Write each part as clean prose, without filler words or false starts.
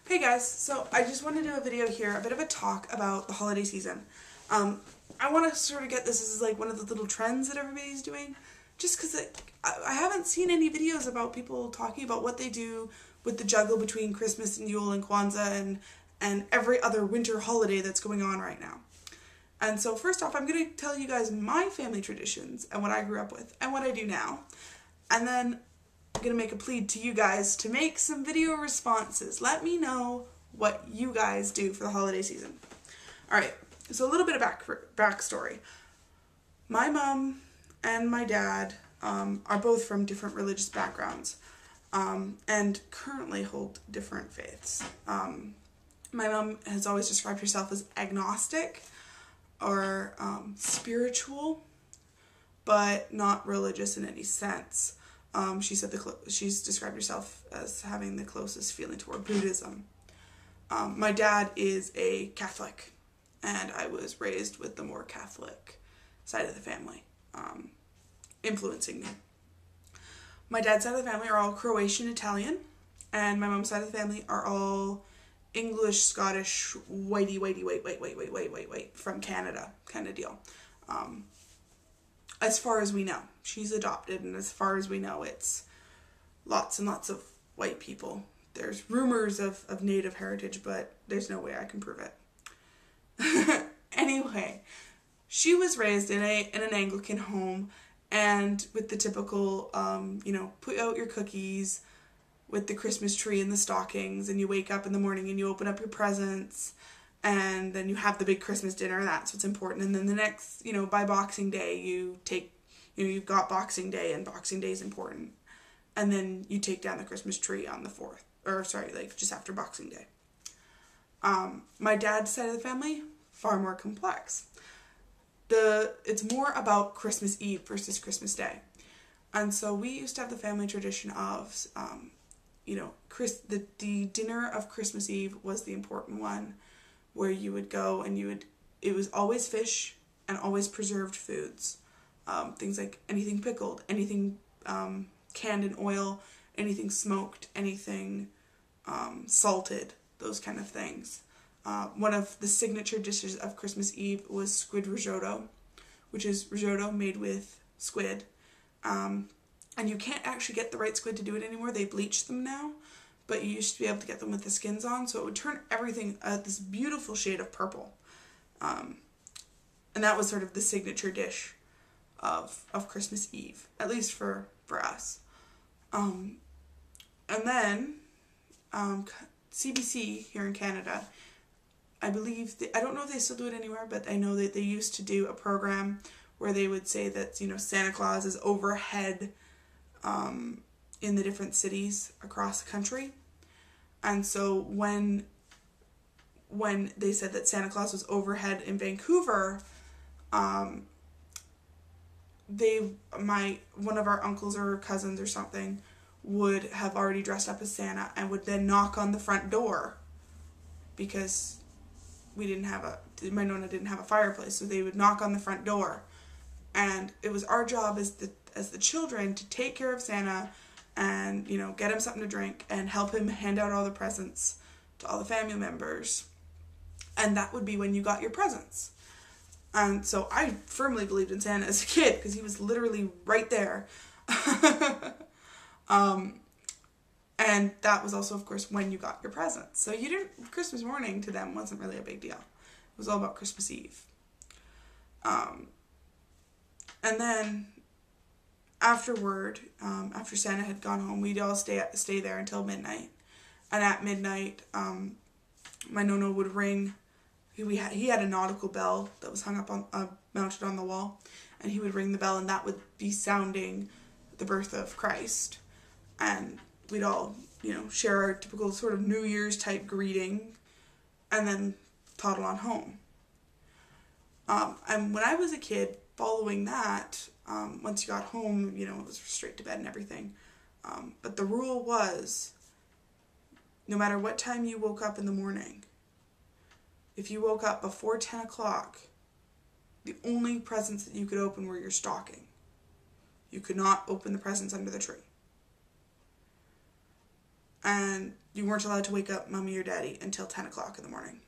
Hey guys, so I just want to do a video here, a bit of a talk about the holiday season. I want to sort of get this as like one of the little trends that everybody's doing, just because I haven't seen any videos about people talking about what they do with the juggle between Christmas and Yule and Kwanzaa and every other winter holiday that's going on right now. And so first off, I'm going to tell you guys my family traditions and what I grew up with and what I do now. And then I'm going to make a plea to you guys to make some video responses. Let me know what you guys do for the holiday season. Alright, so a little bit of backstory. My mom and my dad are both from different religious backgrounds and currently hold different faiths. My mom has always described herself as agnostic or spiritual, but not religious in any sense. She said she's described herself as having the closest feeling toward Buddhism. My dad is a Catholic, and I was raised with the more Catholic side of the family, influencing me. My dad's side of the family are all Croatian Italian, and my mom's side of the family are all English, Scottish, wait, from Canada kind of deal. As far as we know. She's adopted, and as far as we know, it's lots and lots of white people. There's rumors of native heritage, but there's no way I can prove it. Anyway, she was raised in an Anglican home, and with the typical, put out your cookies with the Christmas tree and the stockings, and you wake up in the morning and you open up your presents, and then you have the big Christmas dinner. That's what's important. And then the next, by Boxing Day, you've got Boxing Day, and Boxing Day is important. And then you take down the Christmas tree on the 4th, just after Boxing Day. My dad's side of the family, far more complex. It's more about Christmas Eve versus Christmas Day. And so we used to have the family tradition of, the dinner of Christmas Eve was the important one, where you would go and it was always fish and always preserved foods. Things like anything pickled, anything canned in oil, anything smoked, anything salted, those kind of things. One of the signature dishes of Christmas Eve was squid risotto, which is risotto made with squid. And you can't actually get the right squid to do it anymore. They bleach them now, but you used to be able to get them with the skins on, so it would turn everything this beautiful shade of purple. And that was sort of the signature dish of Christmas Eve, at least for us. And then CBC here in Canada, I believe, I don't know if they still do it anywhere, but I know that they used to do a program where they would say that, Santa Claus is overhead in the different cities across the country. And so when they said that Santa Claus was overhead in Vancouver, one of our uncles or cousins or something would have already dressed up as Santa and would then knock on the front door, because my Nonna didn't have a fireplace, so they would knock on the front door, and it was our job as the children to take care of Santa and get him something to drink and help him hand out all the presents to all the family members, and that would be when you got your presents. And so I firmly believed in Santa as a kid, because he was literally right there. And that was also, of course, when you got your presents. So Christmas morning to them wasn't really a big deal. It was all about Christmas Eve. And then afterward, after Santa had gone home, we'd all stay there until midnight. And at midnight, my Nonna would ring. He had a nautical bell that was hung up mounted on the wall, and he would ring the bell, and that would be sounding the birth of Christ. And we'd all, share our typical sort of New Year's type greeting, and then toddle on home. And when I was a kid, following that, once you got home, it was straight to bed and everything. But the rule was, no matter what time you woke up in the morning, if you woke up before 10 o'clock, the only presents that you could open were your stocking. You could not open the presents under the tree. and you weren't allowed to wake up mommy or daddy until 10 o'clock in the morning.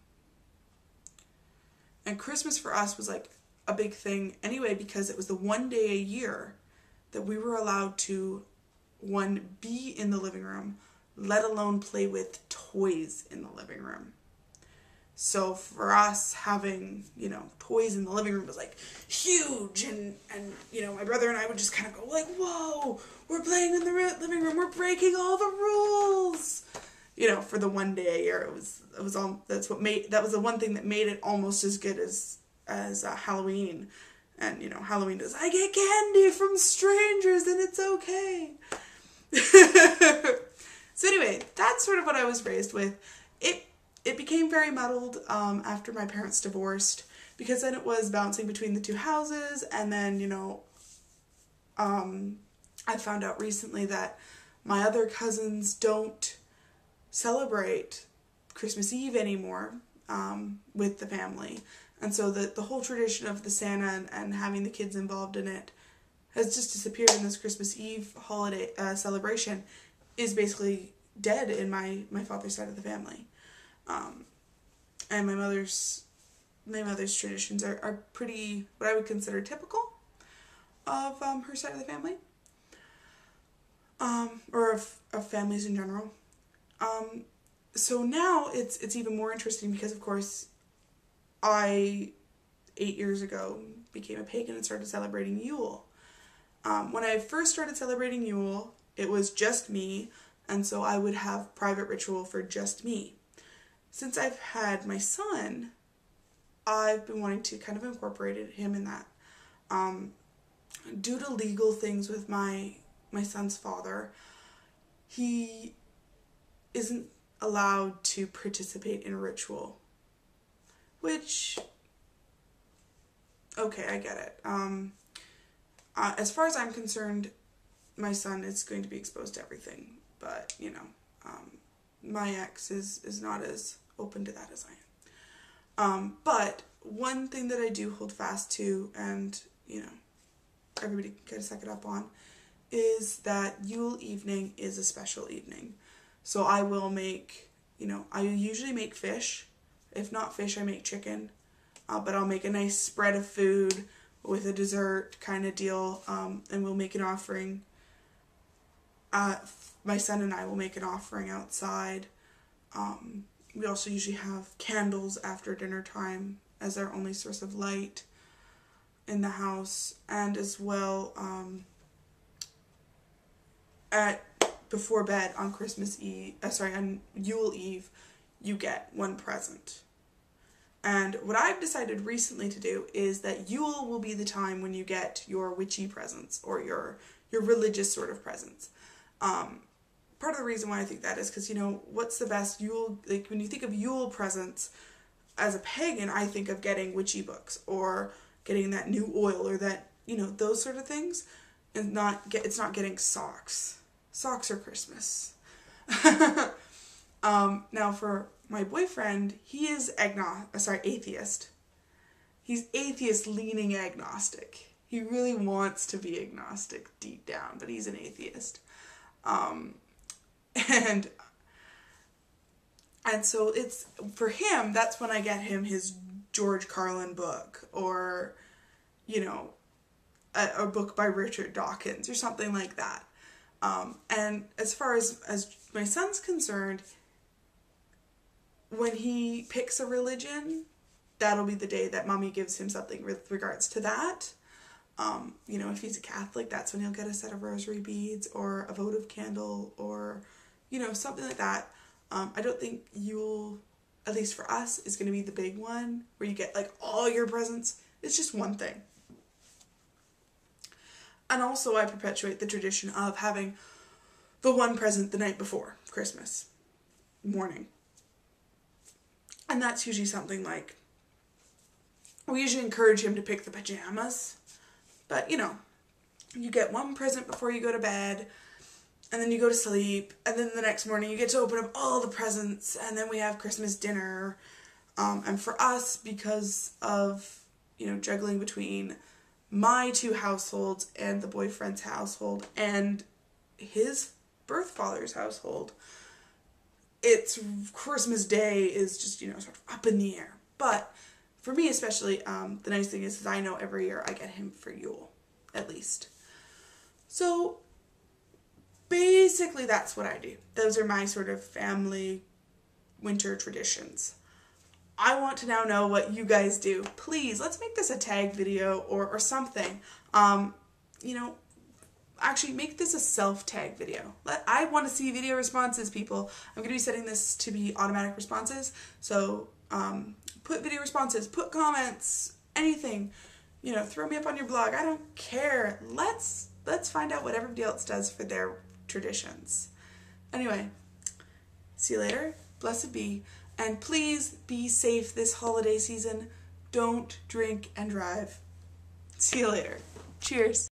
And Christmas for us was like a big thing anyway, because it was the one day a year that we were allowed to, one, be in the living room, let alone play with toys in the living room. So for us, having, you know, toys in the living room was like huge, and you know, my brother and I would just kind of go like, whoa, we're playing in the living room, we're breaking all the rules. You know, for the one day a year, it was all, that was the one thing that made it almost as good as Halloween. And, you know, Halloween is, I get candy from strangers and it's okay. So anyway, that's sort of what I was raised with. It became very muddled after my parents divorced, because then it was bouncing between the two houses, and then, you know, I found out recently that my other cousins don't celebrate Christmas Eve anymore with the family. And so the whole tradition of the Santa and having the kids involved in it has just disappeared, and this Christmas Eve holiday celebration is basically dead in my father's side of the family. And my mother's traditions are pretty, what I would consider typical of her side of the family, or of families in general. So now it's even more interesting, because of course I 8 years ago became a pagan and started celebrating Yule. When I first started celebrating Yule, it was just me, and so I would have private ritual for just me. Since I've had my son, I've been wanting to kind of incorporate him in that. Due to legal things with my son's father, he isn't allowed to participate in a ritual. Which, okay, I get it. As far as I'm concerned, my son is going to be exposed to everything. But, you know, my ex is not as open to that as I am. But one thing that I do hold fast to, and, you know, everybody gotta suck it up on, is that Yule evening is a special evening. So I will make, you know, I usually make fish. If not fish, I make chicken. But I'll make a nice spread of food with a dessert kind of deal, and we'll make an offering. My son and I will make an offering outside. We also usually have candles after dinner time as our only source of light in the house, and as well before bed on on Yule Eve, you get one present. And what I've decided recently to do is that Yule will be the time when you get your witchy presents, or your religious sort of presents. Part of the reason why I think that is because, you know, what's the best Yule, like when you think of Yule presents as a pagan, I think of getting witchy books, or getting that new oil, or that, you know, those sort of things, and it's not getting socks. Socks are Christmas. Now for my boyfriend, he is atheist. He's atheist leaning agnostic. He really wants to be agnostic deep down, but he's an atheist. And so it's, for him, that's when I get him his George Carlin book, or, you know, a book by Richard Dawkins, or something like that. And as far as my son's concerned, when he picks a religion, that'll be the day that mommy gives him something with regards to that. You know, if he's a Catholic, that's when he'll get a set of rosary beads, or a votive candle, or, you know, something like that. I don't think Yule, at least for us, is going to be the big one where you get like all your presents. It's just one thing. And also I perpetuate the tradition of having the one present the night before Christmas morning. And that's usually something like, we usually encourage him to pick the pajamas. But, you know, you get one present before you go to bed, and then you go to sleep, and then the next morning you get to open up all the presents, and then we have Christmas dinner. And for us, because of, you know, juggling between my two households and the boyfriend's household and his birth father's household, it's Christmas Day is just, you know, sort of up in the air. But for me especially, the nice thing is I know every year I get him for Yule, at least. So basically that's what I do. Those are my sort of family winter traditions. I want to now know what you guys do. Please, let's make this a tag video or something. You know, actually make this a self-tag video. I want to see video responses, people. I'm going to be setting this to be automatic responses. So put video responses, put comments, anything. You know, throw me up on your blog. I don't care. Let's find out what everybody else does for their traditions. Anyway, see you later. Blessed be. And please be safe this holiday season. Don't drink and drive. See you later. Cheers.